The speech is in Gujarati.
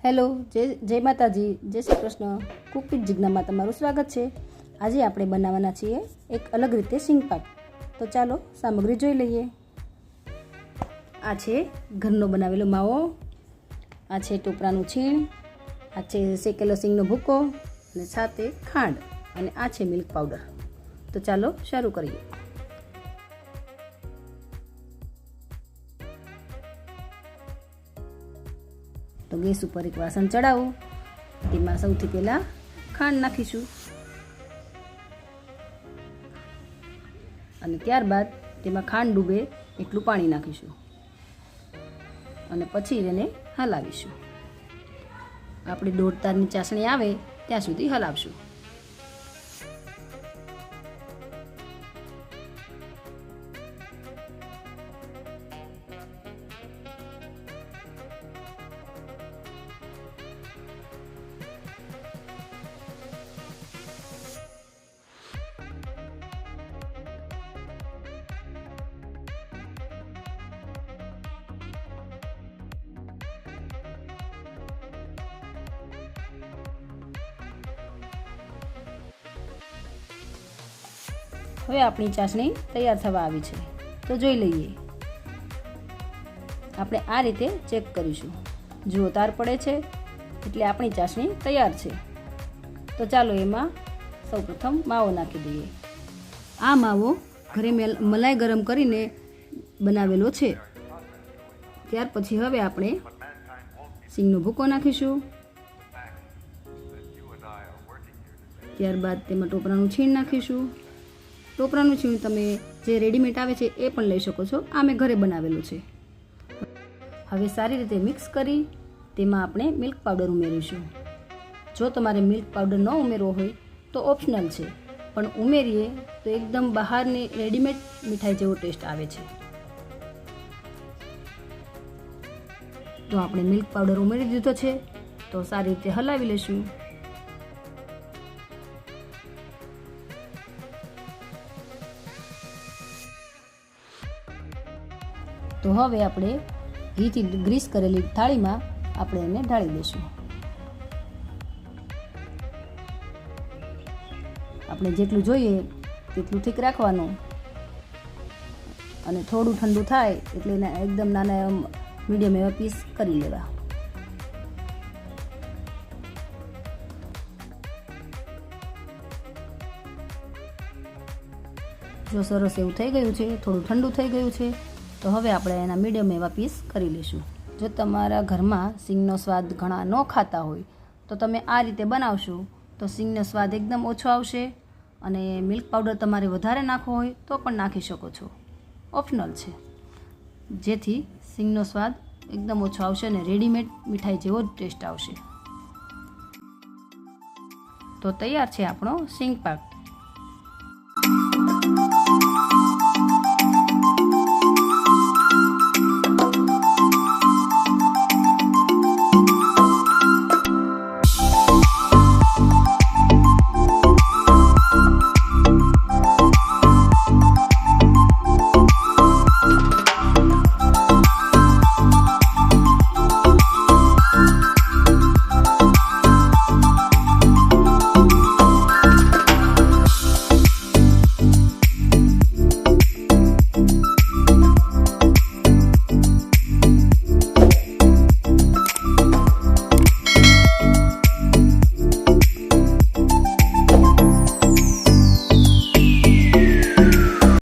હેલો, જય માતાજી, જય શ્રી કૃષ્ણ. કુક વિથ જીજ્ઞામાં તમારું સ્વાગત છે. આજે આપણે બનાવવાના છીએ એક અલગ રીતે સિંગપાક. તો ચાલો સામગ્રી જોઈ લઈએ. આ છે ઘરનો બનાવેલો માવો, આ છે ટોપરાનું છીણ, આ છે શેકેલો સિંગનો ભૂકો અને સાથે ખાંડ, અને આ છે મિલ્ક પાવડર. તો ચાલો શરૂ કરીએ. તો ગેસ ઉપર એક વાસણ ચડાવો. તેમાં સૌથી પહેલાં ખાંડ નાખીશું અને ત્યારબાદ તેમાં ખાંડ ડૂબે એટલું પાણી નાખીશું અને પછી એને હલાવીશું. આપણે દોઢ તારની ચાસણી આવે ત્યાં સુધી હલાવશું. હવે આપણી ચાસણી તૈયાર થવા આવી છે. તો જોઈ લઈએ. આપણે આ રીતે ચેક કરીશું. જુઓ, તાર પડે છે એટલે આપણી ચાસણી તૈયાર છે. તો ચાલો એમાં સૌપ્રથમ માવો નાખી દઈએ. આ માવો ઘરે મલાઈ ગરમ કરીને બનાવેલો છે. ત્યાર પછી હવે આપણે સિંગનો ભૂકો નાખીશું. ત્યારબાદ તેમાં ટોપરાનું છીણ નાખીશું. ટોપરાનું છીણ તમે જે રેડીમેડ આવે છે એ પણ લઈ શકો છો. આ મેં ઘરે બનાવેલું છે. હવે સારી રીતે મિક્સ કરી તેમાં આપણે મિલ્ક પાવડર ઉમેરીશું. જો તમારે મિલ્ક પાવડર ન ઉમેરવો હોય તો ઓપ્શનલ છે, પણ ઉમેરીએ તો એકદમ બહારની રેડીમેડ મીઠાઈ જેવો ટેસ્ટ આવે છે. તો આપણે મિલ્ક પાવડર ઉમેરી દીધો છે. તો સારી રીતે હલાવી લઈશું. તો હવે આપણે ઘીથી ગ્રીસ કરેલી થાળીમાં આપણે એને ઢાળી દઈશું. આપણે જેટલું જોઈએ તેટલું ઠીક રાખવાનું અને થોડું ઠંડુ થાય એટલે એને એકદમ નાના મીડિયમ એવા પીસ કરી લેવા. જો સરસ એવું થઈ ગયું છે, થોડું ઠંડુ થઈ ગયું છે, તો હવે આપણે એના મીડિયમ એવા પીસ કરી લઈશું. જો તમારા ઘરમાં સિંગનો સ્વાદ ઘણા ન ખાતા હોય તો તમે આ રીતે બનાવશો તો સિંગનો સ્વાદ એકદમ ઓછો આવશે. અને મિલ્ક પાવડર તમારે વધારે નાખવો હોય તો પણ નાખી શકો છો, ઓપ્શનલ છે. જેથી સિંગનો સ્વાદ એકદમ ઓછો આવશે અને રેડીમેડ મીઠાઈ જેવો જ ટેસ્ટ આવશે. તો તૈયાર છે આપણો સિંગ પાક.